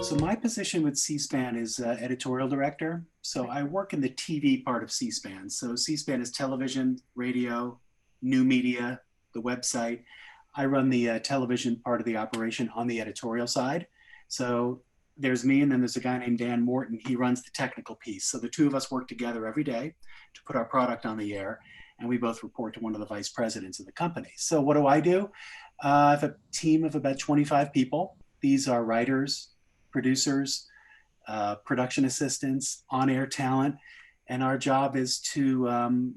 So my position with C-SPAN is editorial director. So I work in the TV part of C-SPAN. So C-SPAN is television, radio, new media, the website. I run the television part of the operation on the editorial side. So there's me, and then there's a guy named Dan Morton. He runs the technical piece. So the two of us work together every day to put our product on the air, and we both report to one of the vice presidents of the company. So what do? I have a team of about 25 people. These are writers, producers, production assistants, on-air talent, and our job is to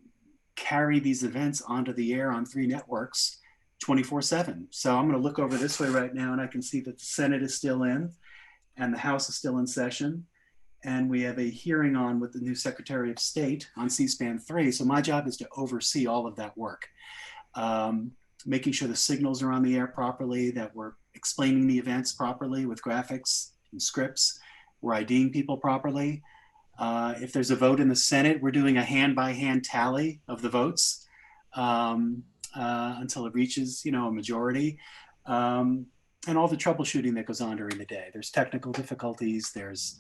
carry these events onto the air on 3 networks 24/7. So I'm going to look over this way right now, and I can see that the Senate is still in and the House is still in session. And we have a hearing on with the new Secretary of State on C-SPAN 3. So my job is to oversee all of that work, making sure the signals are on the air properly, that we're explaining the events properly with graphics and scripts, we're IDing people properly. If there's a vote in the Senate, we're doing a hand-by-hand tally of the votes until it reaches, a majority. And all the troubleshooting that goes on during the day. There's technical difficulties, there's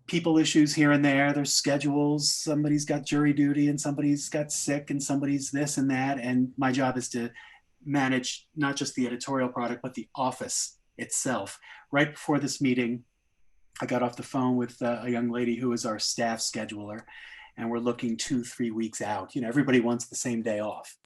people issues here and there, there's schedules, somebody's got jury duty and somebody's got sick and somebody's this and that. And my job is to manage not just the editorial product, but the office itself. Right before this meeting, I got off the phone with a young lady who is our staff scheduler, and we're looking 2-3 weeks out. Everybody wants the same day off,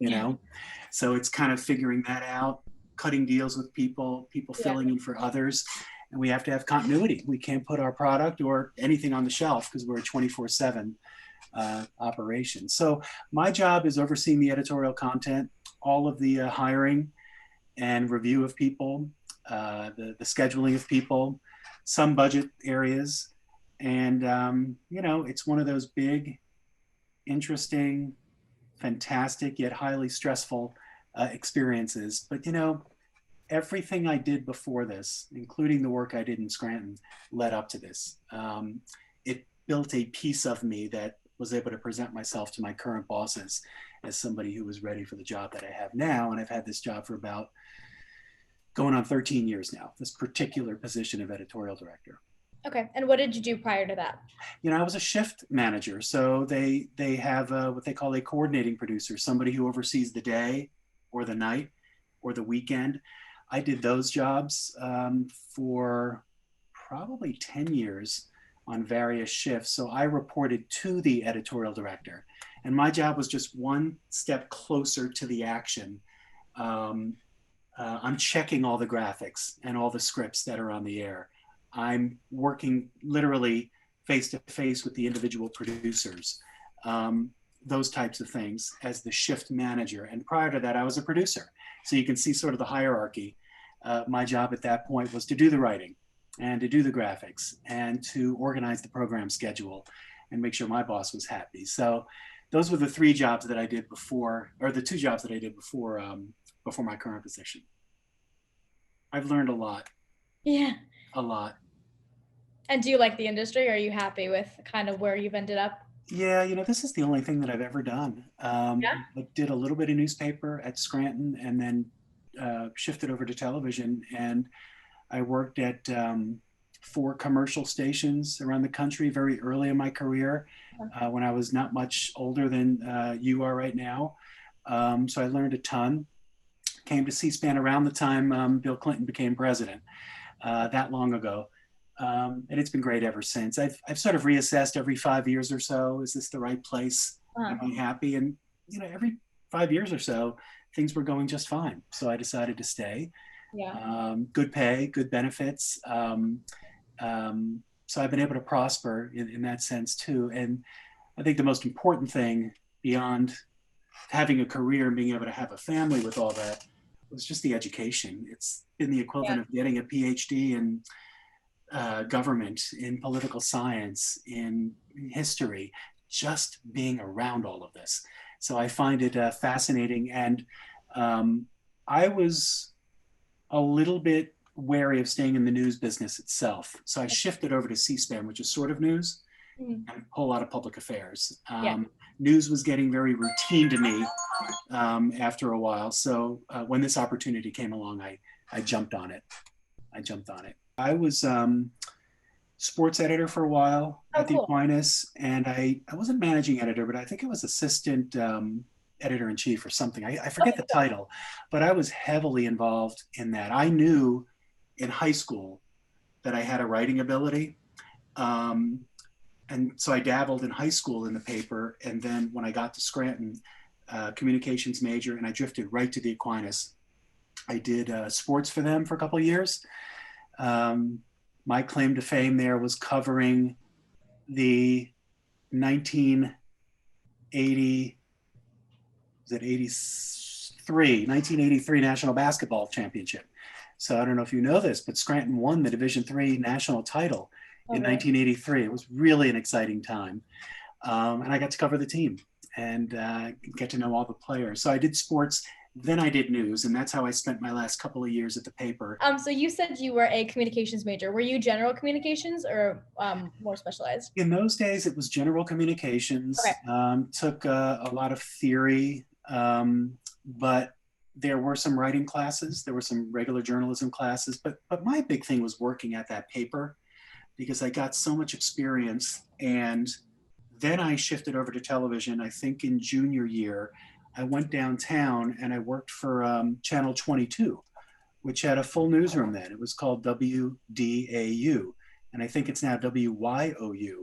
So it's kind of figuring that out, cutting deals with people filling in for others. And we have to have continuity. We can't put our product or anything on the shelf because we're a 24/7 operation. So my job is overseeing the editorial content, all of the hiring and review of people, the scheduling of people, some budget areas. And, it's one of those big, interesting, fantastic, yet highly stressful experiences. But, everything I did before this, including the work I did in Scranton, led up to this. It built a piece of me that was able to present myself to my current bosses as somebody who was ready for the job that I have now. And I've had this job for about going on 13 years now, this particular position of editorial director. Okay. And what did you do prior to that? I was a shift manager. So they have what they call a coordinating producer, somebody who oversees the day or the night or the weekend. I did those jobs for probably 10 years on various shifts. So I reported to the editorial director, and my job was just one step closer to the action. I'm checking all the graphics and all the scripts that are on the air. I'm working literally face to face with the individual producers, those types of things as the shift manager. And prior to that, I was a producer. So you can see sort of the hierarchy. My job at that point was to do the writing and to do the graphics and to organize the program schedule and make sure my boss was happy. So those were the 3 jobs that I did before, or the 2 jobs that I did before my current position. I've learned a lot. Yeah. A lot. And do you like the industry? Are you happy with kind of where you've ended up? Yeah, this is the only thing that I've ever done. I did a little bit of newspaper at Scranton and then shifted over to television. And I worked at 4 commercial stations around the country very early in my career when I was not much older than you are right now. So I learned a ton. Came to C-SPAN around the time Bill Clinton became president, that long ago. And it's been great ever since. I've sort of reassessed every 5 years or so. Is this the right place? Am I happy? And, every 5 years or so, things were going just fine. So I decided to stay. Yeah. Good pay, good benefits. So I've been able to prosper in that sense too. And I think the most important thing beyond having a career and being able to have a family with all that was just the education. It's been the equivalent of getting a PhD in government, in political science, in history, just being around all of this. So I find it fascinating. And I was a little bit wary of staying in the news business itself. So I shifted over to C-SPAN, which is sort of news, and a whole lot of public affairs. news was getting very routine to me after a while. So when this opportunity came along, I jumped on it. I was sports editor for a while Oh, at the cool. Aquinas, and I wasn't managing editor, but I think it was assistant editor in chief or something. I forget Okay, the cool. title, but I was heavily involved in that. I knew in high school that I had a writing ability. Um, and so I dabbled in high school in the paper. And then when I got to Scranton, communications major, and I drifted right to the Aquinas. I did sports for them for a couple of years. Um, my claim to fame there was covering the 1980, was it 83, 1983 National Basketball Championship. So I don't know if you know this, but Scranton won the Division III national title Oh, in really? 1983. It was really an exciting time. And I got to cover the team and get to know all the players. So I did sports, then I did news, and that's how I spent my last couple of years at the paper. So you said you were a communications major. Were you general communications or more specialized? In those days, it was general Okay. communications, took a lot of theory, but there were some writing classes, there were some regular journalism classes, but my big thing was working at that paper because I got so much experience. And then I shifted over to television, I think in junior year. I went downtown and I worked for Channel 22, which had a full newsroom then. It was called WDAU. And I think it's now WYOU.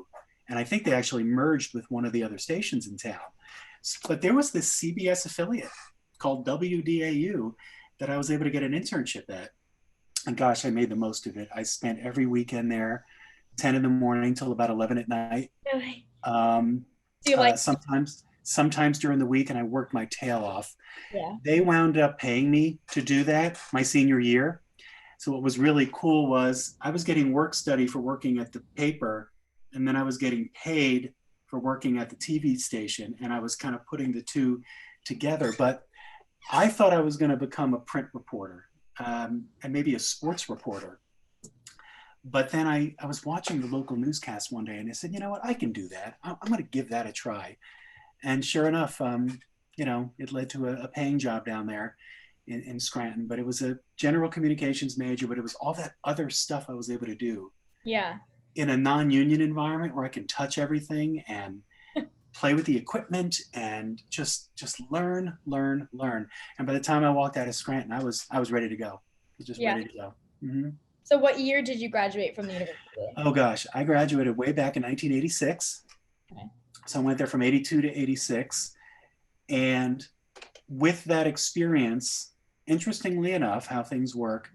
And I think they actually merged with one of the other stations in town. But there was this CBS affiliate called WDAU that I was able to get an internship at. And gosh, I made the most of it. I spent every weekend there, 10 in the morning till about 11 at night. Really? Um, Do you like? sometimes during the week, and I worked my tail off. Yeah. They wound up paying me to do that my senior year. So what was really cool was I was getting work study for working at the paper, and then I was getting paid for working at the TV station, and I was kind of putting the two together. But I thought I was going to become a print reporter and maybe a sports reporter. But then I was watching the local newscast one day, and I said, you know what, I can do that. I'm going to give that a try. And sure enough, it led to a paying job down there in Scranton. But it was a general communications major, but it was all that other stuff I was able to do Yeah. in a non-union environment where I can touch everything and play with the equipment and just learn. And by the time I walked out of Scranton, I was ready to go. I was just Yeah. ready to go. Mm-hmm. So what year did you graduate from the university? Oh gosh, I graduated way back in 1986. Okay. So I went there from 82 to 86. And with that experience, interestingly enough, how things work,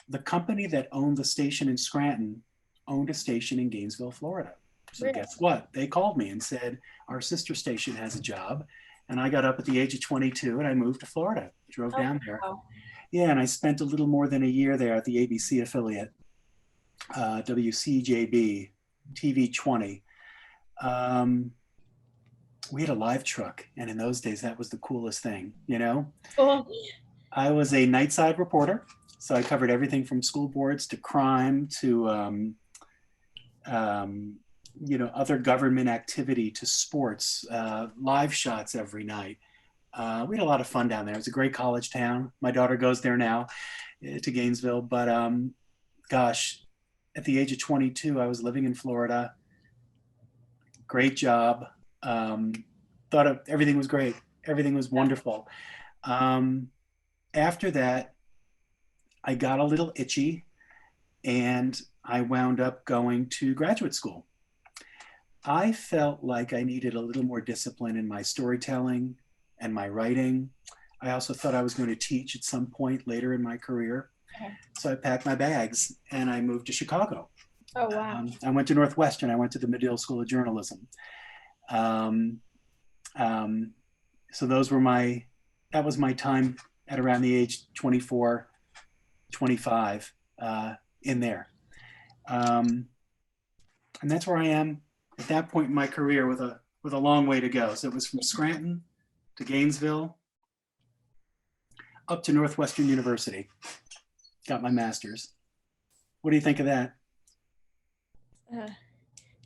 the company that owned the station in Scranton owned a station in Gainesville, Florida. So Really? guess what? They called me and said, our sister station has a job. And I got up at the age of 22 and I moved to Florida, drove Oh, down there. wow. Yeah, and I spent a little more than a year there at the ABC affiliate, WCJB TV 20. We had a live truck, and in those days, that was the coolest thing, you know? Cool. I was a nightside reporter, so I covered everything from school boards to crime to, other government activity to sports, live shots every night. We had a lot of fun down there. It was a great college town. My daughter goes there now to Gainesville, but gosh, at the age of 22, I was living in Florida. Great job. Everything was great. Everything was wonderful. After that, I got a little itchy and I wound up going to graduate school. I felt like I needed a little more discipline in my storytelling and my writing. I also thought I was going to teach at some point later in my career. Okay. So I packed my bags and I moved to Chicago. Oh, wow. I went to Northwestern. I went to the Medill School of Journalism. Um, so that was my time at around the age 24, 25 in there. And that's where I am at that point in my career with a long way to go. So it was from Scranton to Gainesville up to Northwestern University. Got my master's. What do you think of that?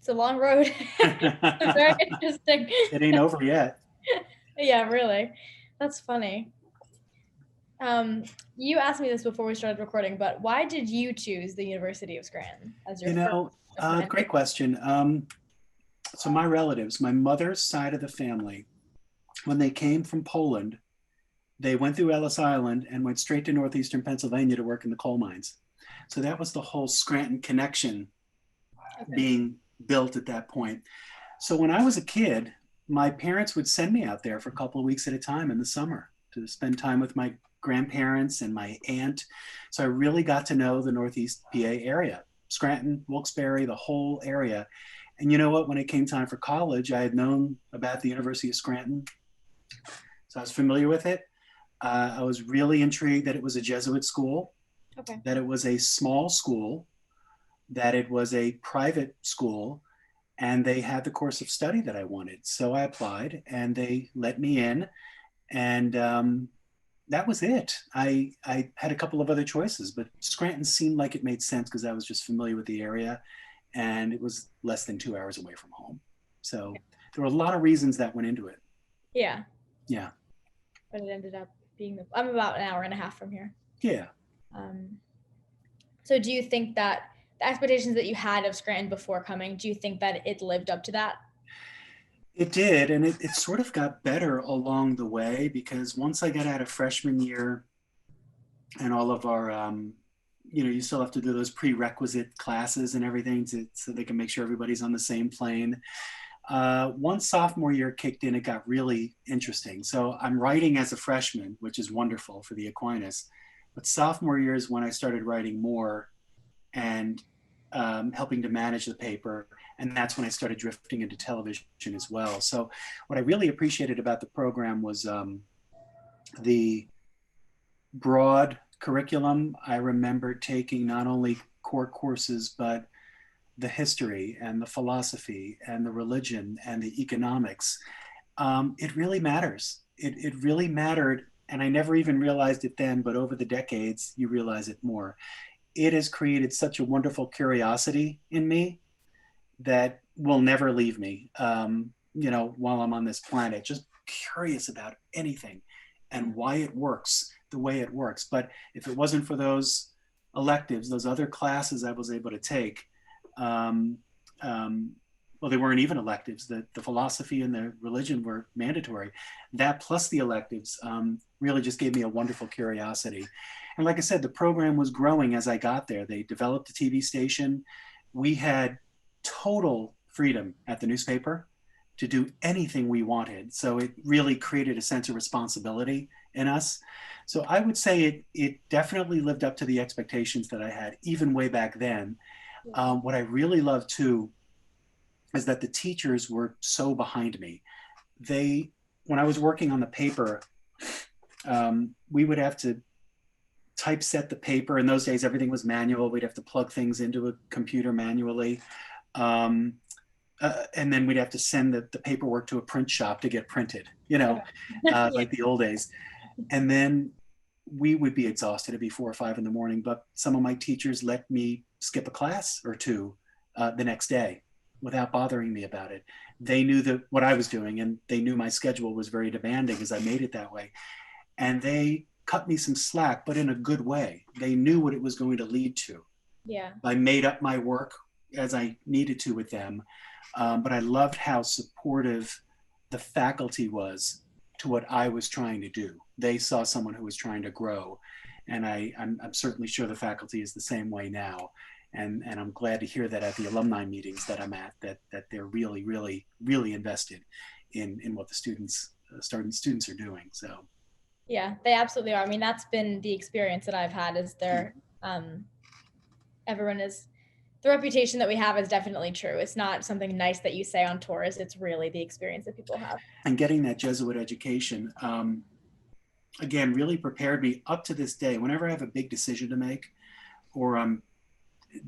It's a long road. It's very interesting. It ain't over yet. Yeah, really. That's funny. You asked me this before we started recording, but why did you choose the University of Scranton as your You first know, assignment? great question. So my relatives, my mother's side of the family, when they came from Poland, they went through Ellis Island and went straight to northeastern Pennsylvania to work in the coal mines. So that was the whole Scranton connection Okay. being built at that point. So when I was a kid, my parents would send me out there for a couple of weeks at a time in the summer to spend time with my grandparents and my aunt. So I really got to know the Northeast PA area, Scranton, Wilkes-Barre, the whole area. And you know what? When it came time for college, I had known about the University of Scranton. So I was familiar with it. I was really intrigued that it was a Jesuit school, Okay. that it was a small school, that it was a private school, and they had the course of study that I wanted. So I applied and they let me in. And that was it. I had a couple of other choices, but Scranton seemed like it made sense because I was just familiar with the area and it was less than 2 hours away from home. So there were a lot of reasons that went into it. Yeah, Yeah. but it ended up being I'm about an hour and a half from here. Yeah. Um, so do you think that the expectations that you had of Scranton before coming, do you think that it lived up to that? It did. And it sort of got better along the way because once I got out of freshman year and all of our, you still have to do those prerequisite classes and everything so they can make sure everybody's on the same plane. Once sophomore year kicked in, it got really interesting. So I'm writing as a freshman, which is wonderful for the Aquinas. But sophomore year is when I started writing more and helping to manage the paper. And that's when I started drifting into television as well. So what I really appreciated about the program was the broad curriculum. I remember taking not only core courses, but the history and the philosophy and the religion and the economics. It really matters. It really mattered. And I never even realized it then, but over the decades, you realize it more. It has created such a wonderful curiosity in me that will never leave me, while I'm on this planet, just curious about anything and why it works the way it works. But if it wasn't for those electives, those other classes I was able to take, um, well, they weren't even electives. The philosophy and the religion were mandatory. That plus the electives really just gave me a wonderful curiosity. And like I said, the program was growing as I got there. They developed a TV station. We had total freedom at the newspaper to do anything we wanted. So it really created a sense of responsibility in us. So I would say it definitely lived up to the expectations that I had, even way back then. What I really loved too is that the teachers were so behind me. When I was working on the paper, we would have to typeset the paper. In those days, everything was manual. We'd have to plug things into a computer manually. And then we'd have to send the paperwork to a print shop to get printed, like the old days. And then we would be exhausted. It'd be 4 or 5 in the morning, but some of my teachers let me skip a class or two the next day without bothering me about it. They knew what I was doing, and they knew my schedule was very demanding as I made it that way. And they cut me some slack, but in a good way. They knew what it was going to lead to. Yeah. I made up my work as I needed to with them. But I loved how supportive the faculty was to what I was trying to do. They saw someone who was trying to grow. And I'm certainly sure the faculty is the same way now. And I'm glad to hear that at the alumni meetings that I'm at, that they're really, really, really invested in what the students are doing. So. Yeah, they absolutely are. I mean, that's been the experience that I've had is everyone is, the reputation that we have is definitely true. It's not something nice that you say on tours. It's really the experience that people have. And getting that Jesuit education, again, really prepared me up to this day. Whenever I have a big decision to make or I'm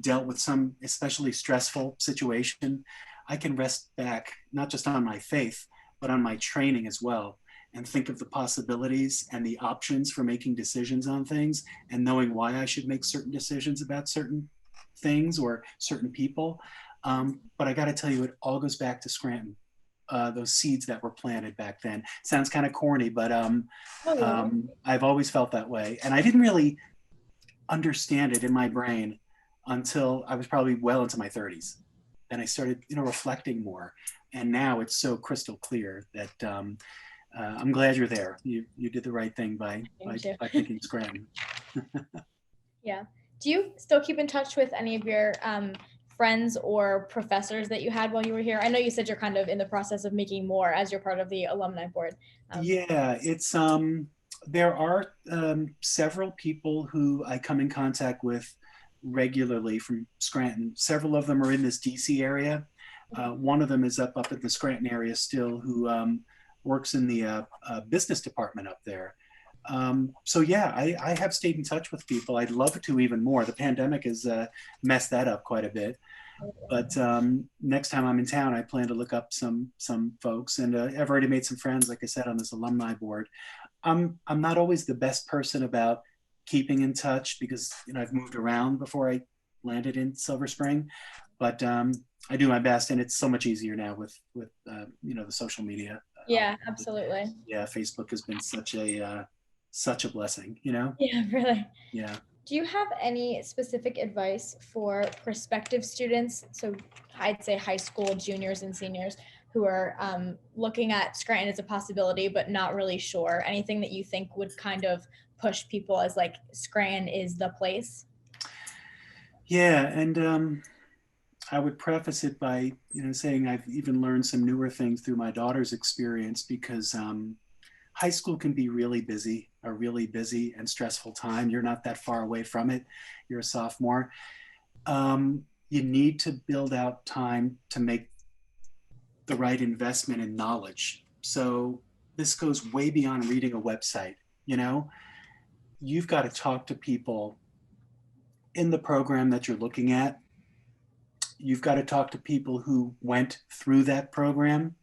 dealt with some especially stressful situation, I can rest back, not just on my faith, but on my training as well, and think of the possibilities and the options for making decisions on things and knowing why I should make certain decisions about certain things or certain people. But I got to tell you, it all goes back to Scranton. Those seeds that were planted back then. Sounds kind of corny, but Oh, I've always felt that way. And I didn't really understand it in my brain until I was probably well into my 30s. Then I started, reflecting more. And now it's so crystal clear that I'm glad you're there. You did the right thing me too. by picking Scranton. Yeah. Do you still keep in touch with any of your friends or professors that you had while you were here? I know you said you're kind of in the process of making more as you're part of the alumni board. Yeah, it's there are several people who I come in contact with regularly from Scranton. Several of them are in this DC area. One of them is up in the Scranton area still, who works in the business department up there. So yeah, I have stayed in touch with people. I'd love to even more. The pandemic has messed that up quite a bit. But next time I'm in town, I plan to look up some folks, and I've already made some friends, like I said, on this alumni board. I'm not always the best person about keeping in touch because I've moved around before I landed in Silver Spring, but I do my best, and it's so much easier now with the social media. Yeah, absolutely. Yeah, Facebook has been such a blessing. Yeah, really. Yeah. Do you have any specific advice for prospective students? So I'd say high school juniors and seniors who are looking at Scranton as a possibility, but not really sure. Anything that you think would kind of push people as like Scranton is the place? Yeah, and I would preface it by saying I've even learned some newer things through my daughter's experience because high school can be a really busy and stressful time. You're not that far away from it. You're a sophomore. You need to build out time to make the right investment in knowledge. So this goes way beyond reading a website. You know, you've got to talk to people in the program that you're looking at. You've got to talk to people who went through that program.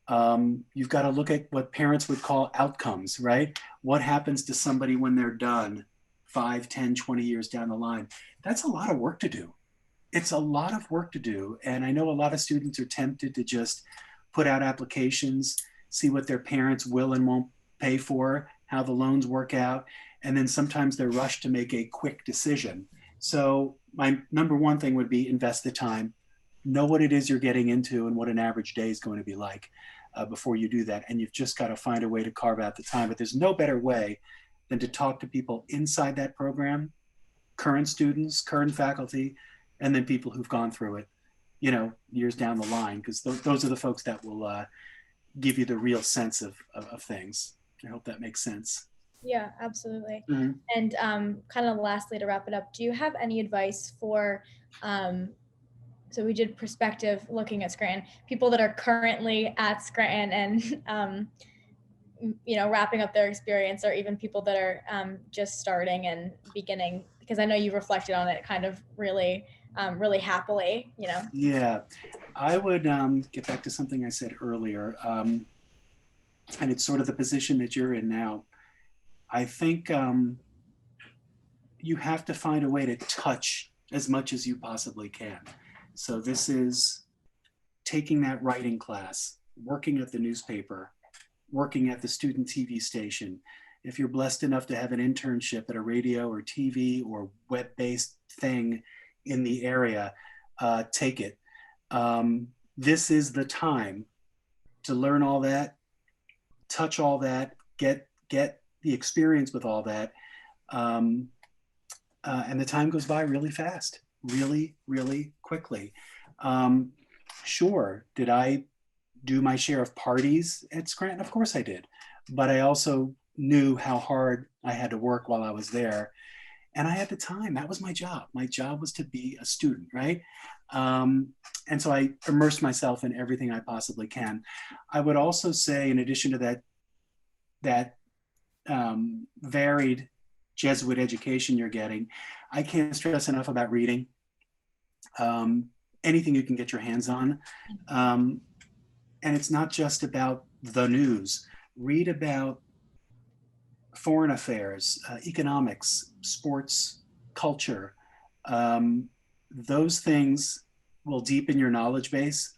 You've got to look at what parents would call outcomes, right? What happens to somebody when they're done 5, 10, 20 years down the line? That's a lot of work to do. It's a lot of work to do. And I know a lot of students are tempted to just put out applications, see what their parents will and won't pay for, how the loans work out. And then sometimes they're rushed to make a quick decision. So my number one thing would be invest the time, know what it is you're getting into and what an average day is going to be like before you do that. And you've just got to find a way to carve out the time. But there's no better way than to talk to people inside that program, current students, current faculty, and then people who've gone through it, years down the line, because those are the folks that will give you the real sense of things. I hope that makes sense. Yeah, absolutely. Mm-hmm. And kind of lastly, to wrap it up, do you have any advice for so we did perspective looking at Scranton, people that are currently at Scranton and wrapping up their experience, or even people that are just starting and beginning, because I know you reflected on it kind of really really happily. Yeah, I would get back to something I said earlier, and it's sort of the position that you're in now. I think you have to find a way to touch as much as you possibly can. So this is taking that writing class, working at the newspaper, working at the student TV station. If you're blessed enough to have an internship at a radio or TV or web-based thing in the area, take it. This is the time to learn all that, touch all that, get the experience with all that. And the time goes by really fast, really, really quickly. Sure, did I do my share of parties at Scranton? Of course I did. But I also knew how hard I had to work while I was there. And I had the time. That was my job. My job was to be a student, right? And so I immersed myself in everything I possibly can. I would also say, in addition to that varied Jesuit education you're getting, I can't stress enough about reading. Anything you can get your hands on. And it's not just about the news. Read about foreign affairs, economics, sports, culture. Those things will deepen your knowledge base,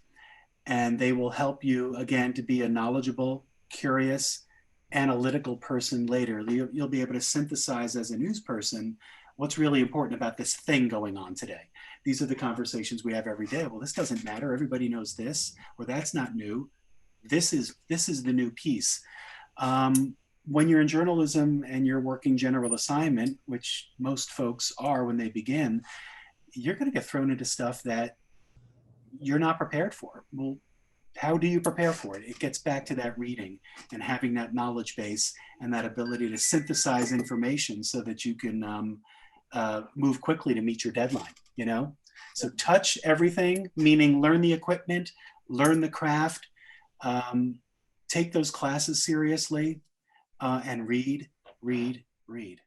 and they will help you again to be a knowledgeable, curious, analytical person later. You'll be able to synthesize as a news person what's really important about this thing going on today. These are the conversations we have every day. Well, this doesn't matter. Everybody knows this, or that's not new. This is the new piece. When you're in journalism and you're working general assignment, which most folks are when they begin, you're going to get thrown into stuff that you're not prepared for. Well, how do you prepare for it? It gets back to that reading and having that knowledge base and that ability to synthesize information so that you can move quickly to meet your deadline, you know? So touch everything, meaning learn the equipment, learn the craft, take those classes seriously, and read, read, read.